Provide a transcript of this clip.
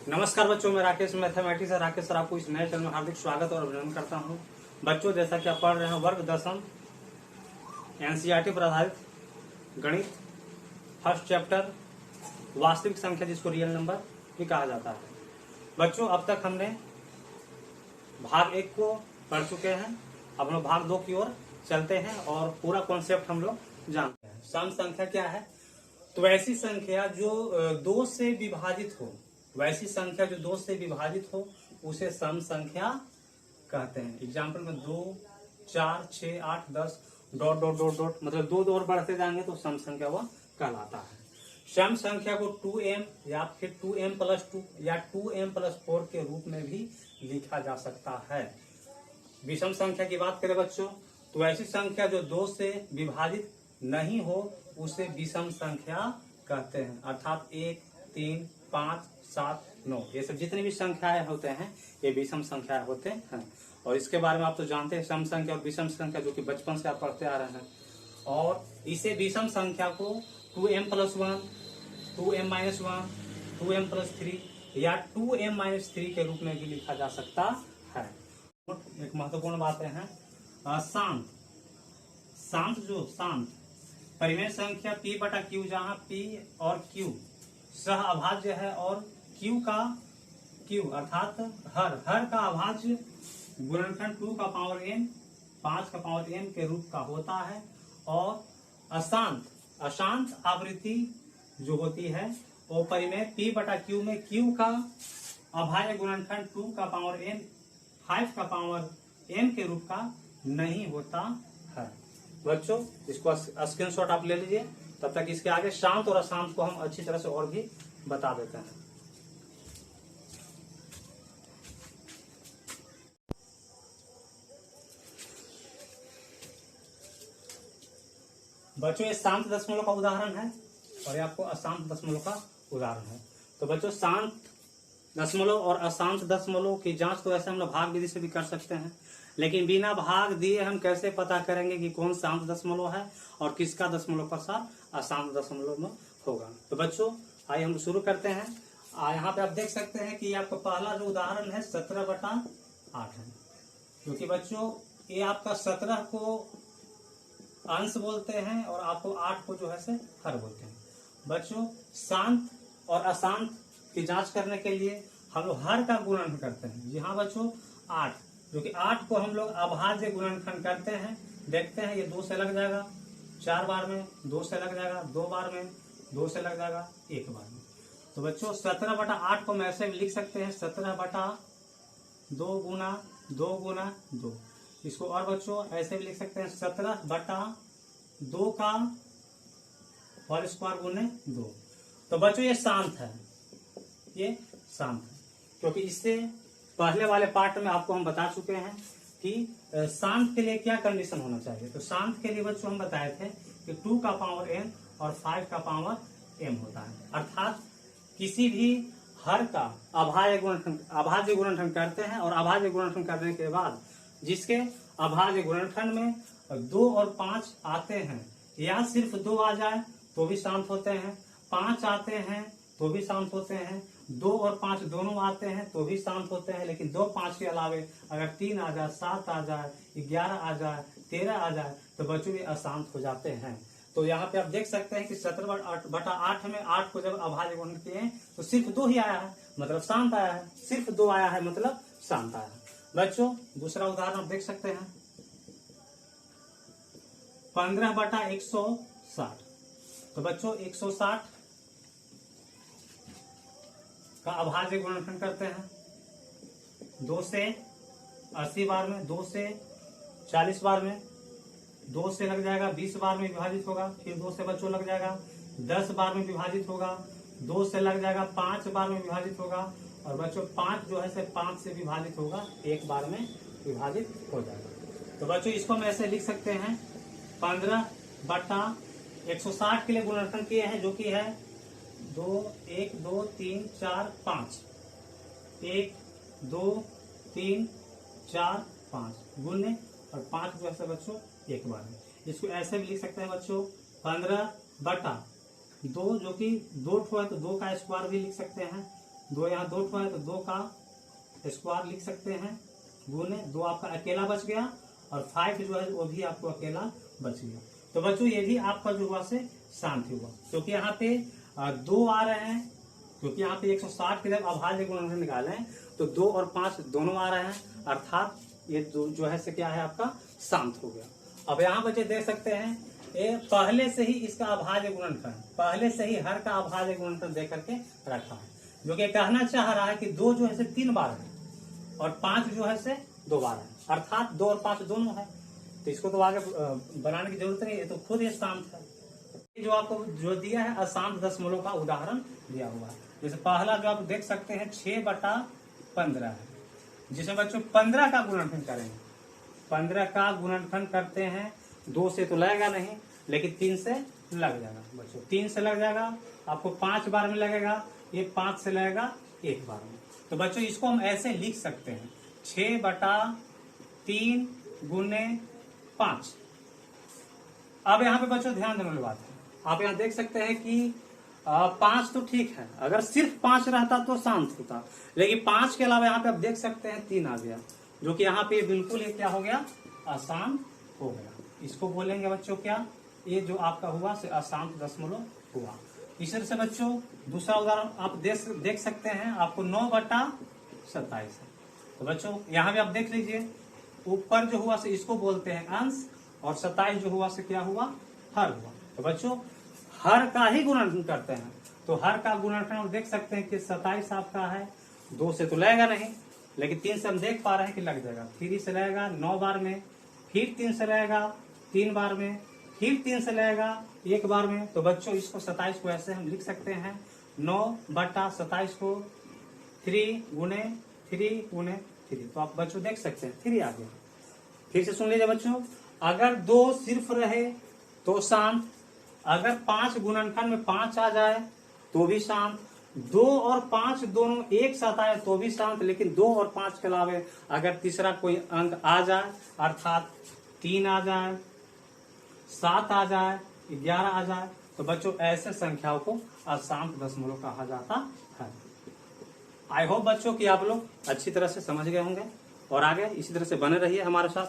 नमस्कार बच्चों, मैं राकेश मैथमेटिक्स है। राकेश सर आपको इस नए चैनल में हार्दिक स्वागत और अभिनंदन करता हूं। बच्चों, जैसा कि आप पढ़ रहे हैं वर्ग दशम एनसीईआरटी पर आधारित गणित फर्स्ट चैप्टर वास्तविक संख्या, जिसको रियल नंबर भी कहा जाता है। बच्चों, अब तक हमने भाग 1 को पढ़ चुके हैं। अब हम लोग भाग 2 की ओर चलते हैं और पूरा कॉन्सेप्ट हम लोग जानते हैं। सम संख्या क्या है? तो ऐसी संख्या जो 2 से विभाजित हो, वैसी संख्या जो 2 से विभाजित हो उसे सम संख्या कहते हैं। एग्जाम्पल में 2, 4, 6, 8, 10 डॉट डॉट डॉट डॉट, मतलब 2 और बढ़ते जाएंगे तो सम संख्या वह कहलाता है। सम संख्या को 2m या फिर 2m+2 या 2m+4 के रूप में भी लिखा जा सकता है। विषम संख्या की बात करें बच्चों, तो ऐसी संख्या जो 2 से विभाजित नहीं हो उसे विषम संख्या कहते हैं। अर्थात 1, 3, 5, 7, 9 ये सब जितनी भी संख्याएं होते हैं ये विषम संख्याएं होते हैं। और इसके बारे में आप तो जानते हैं, सम संख्या और विषम संख्या, जो कि बचपन से आप पढ़ते आ रहे हैं। और इसे विषम संख्या को 2m+1, 2m-1, 2m+3 या 2m-3 के रूप में भी लिखा जा सकता है। एक महत्वपूर्ण बातें हैं, शांत परिमेय संख्या p/q, जहां p और q सह अभाज्य है और q अर्थात हर का अभाज्य गुणनखंड 2 का पावर n 5 का पावर n के रूप का होता है। और अशांत आवृत्ति जो होती है वो परिमेय p/q में q का अभाज्य गुणनखंड 2 का पावर n 5 का पावर n के रूप का नहीं होता है। बच्चों, इसको स्क्रीनशॉट आप ले लीजिए। तब तक इसके आगे शांत और अशांत को हम अच्छी तरह से और भी बता देते हैं। बच्चों, ये शांत दशमलव का उदाहरण है और ये आपको अशांत दशमलव का उदाहरण है। तो बच्चों, शांत दशमलव और अशांत दशमलव की जांच तो ऐसे हम लोग भाग विधि से भी कर सकते हैं, लेकिन बिना भाग दिए हम कैसे पता करेंगे कि कौन शांत दशमलव है और किसका दशमलव प्रसार अशांत दशमलव में होगा। तो बच्चों, आइए हम शुरू करते हैं। यहाँ पे आप देख सकते हैं कि आपका पहला जो उदाहरण है 17/8 है, क्योंकि बच्चों ये आपका 17 को अंश बोलते हैं और आपको 8 को जो है से हर बोलते हैं। बच्चों, शांत और अशांत की जांच करने के लिए हम लोग हर का गुणन करते हैं। जी हाँ बच्चों, 8, जो कि 8 को हम लोग अभाज्य गुणनखंड करते हैं। देखते हैं, ये 2 से लग जाएगा 4 बार में, 2 से लग जाएगा 2 बार में, 2 से लग जाएगा 1 बार में। तो बच्चों, 17/8 को हम ऐसे भी लिख सकते हैं 17/2 गुना 2 गुना 2। इसको और बच्चों ऐसे भी लिख सकते हैं 17/2 का होल स्क्वायर गुने 2। तो बच्चों, ये शांत है, ये शांत है, क्योंकि इससे पहले वाले पार्ट में आपको हम बता चुके हैं कि शांत के लिए क्या कंडीशन होना चाहिए। तो शांत के लिए बच्चों हम बताए थे कि 2 का पावर n और 5 का पावर m होता है। अर्थात किसी भी हर का अभाज्य गुणनखंड करते हैं और अभाज्य गुणनखंड करने के बाद जिसके अभाज्य गुणनखंड में 2 और 5 आते हैं, या सिर्फ 2 आ जाए तो भी शांत होते हैं, 5 आते हैं तो भी शांत होते हैं, 2 और 5 दोनों आते हैं तो भी शांत होते हैं। लेकिन 2, 5 के अलावे अगर 3 आ जाए, 7 आ जाए, 11 आ जाए, 13 आ जाए तो बच्चों ये अशांत हो जाते हैं। तो यहाँ पे आप देख सकते हैं कि 17/8 में 8 को जब अभाज्य गुणन किए हैं तो सिर्फ 2 ही आया है, मतलब शांत आया है। सिर्फ 2 आया है मतलब शांत आया है। बच्चों, दूसरा उदाहरण आप देख सकते हैं 15/160। तो बच्चों, 160 का अभाज्य गुणनखंड करते हैं 2 से 80 बार में, 2 से 40 बार में, 2 से लग जाएगा 20 बार में विभाजित होगा, फिर 2 से बच्चों लग जाएगा 10 बार में विभाजित होगा, 2 से लग जाएगा 5 बार में विभाजित होगा, और बच्चों 5 जो है से 5 से विभाजित होगा 1 बार में विभाजित हो जाएगा। तो बच्चों, इसको हम ऐसे लिख सकते हैं 15/160 के लिए गुणनखंड किए हैं, जो कि है 2, 1, 2, 3, 4, 5, 1, 2, 3, 4, 5 गुने और 5 जो है बच्चों 1 बार में। इसको ऐसे भी लिख सकते हैं बच्चों 15/2, जो कि 2 ठो है तो 2 का स्क्वायर भी लिख सकते हैं, 2 यहाँ 2 है तो 2 का स्क्वायर लिख सकते हैं, गुने 2 आपका अकेला बच गया, और 5 जो है वो भी आपको अकेला बच गया। तो बच्चों ये भी आपका जो हुआ से शांत हुआ, क्योंकि यहाँ पे 2 आ रहे हैं, क्योंकि यहाँ पे 160 के जब अभाज्य गुणनखंड निकाले हैं तो 2 और 5 दोनों आ रहे हैं, अर्थात ये जो है से क्या है आपका शांत हो गया। अब यहाँ बच्चे देख सकते हैं ये पहले से ही इसका अभाज्य गुणनखंड, पहले से ही हर का अभाज्य गुणनखंड दे करके रखा है, जो कि कहना चाह रहा है कि 2 जो है से 3 बार है और 5 जो है से 2 बार है, अर्थात 2 और 5 दोनों है। तो इसको तो आगे बनाने की जरूरत नहीं है, तो खुद ये शांत है। जो आपको जो दिया है अशांत दशमलव का उदाहरण दिया हुआ है। जैसे पहला जो आप देख सकते हैं 6/15 है, जिसमें बच्चों 15 का गुणनखंड करेंगे। 15 का गुणनखंड करते हैं, 2 से तो लगेगा नहीं, लेकिन 3 से लग जाएगा बच्चों, 3 से लग जाएगा, आपको 5 बार में लगेगा, ये 5 से लगेगा 1 बार में। तो बच्चों इसको हम ऐसे लिख सकते हैं 6/3 गुने 5। अब यहाँ पे बच्चों ध्यान देने वाली बात है, आप यहाँ देख सकते हैं कि 5 तो ठीक है, अगर सिर्फ 5 रहता तो शांत होता, लेकिन 5 के अलावा यहाँ पे आप देख सकते हैं 3 आ गया, जो कि यहाँ पे बिल्कुल ये क्या हो गया, अशांत हो गया। इसको बोलेंगे बच्चों क्या, ये जो आपका हुआ से अशांत दशमलव हुआ। इस तरह से बच्चों दूसरा उदाहरण आप देख सकते हैं, आपको 9/27 है। तो बच्चों यहाँ भी आप देख लीजिए, ऊपर जो हुआ से इसको बोलते हैं अंश, और 27 जो हुआ से क्या हुआ, हर हुआ। तो बच्चों हर का ही गुणनखंड करते हैं, तो हर का गुणनखंड हम देख सकते हैं कि 27 आपका है, 2 से तो लगेगा नहीं, लेकिन 3 से हम देख पा रहे हैं कि लग जाएगा। 3 से लगेगा 9 बार में, फिर 3 से लगेगा 3 बार में, फिर 3 से लगेगा 1 बार में। तो बच्चों इसको 27 को ऐसे हम लिख सकते हैं 9/27 को 3 गुने 3 गुने 3। तो आप बच्चों देख सकते हैं 3 आ गया। फिर से सुन लीजिए बच्चों, अगर 2 सिर्फ रहे तो शांत, अगर 5 गुणनखंड में 5 आ जाए तो भी शांत, 2 और 5 दोनों एक साथ आए तो भी शांत, लेकिन 2 और 5 के अलावा अगर तीसरा कोई अंक आ जाए, अर्थात 3 आ जाए, 7 आ जाए, 11 आ जाए, तो बच्चों ऐसे संख्याओं को अशांत दशमलव कहा जाता है। आई होप बच्चों कि आप लोग अच्छी तरह से समझ गए होंगे, और आगे इसी तरह से बने रहिए हमारे साथ।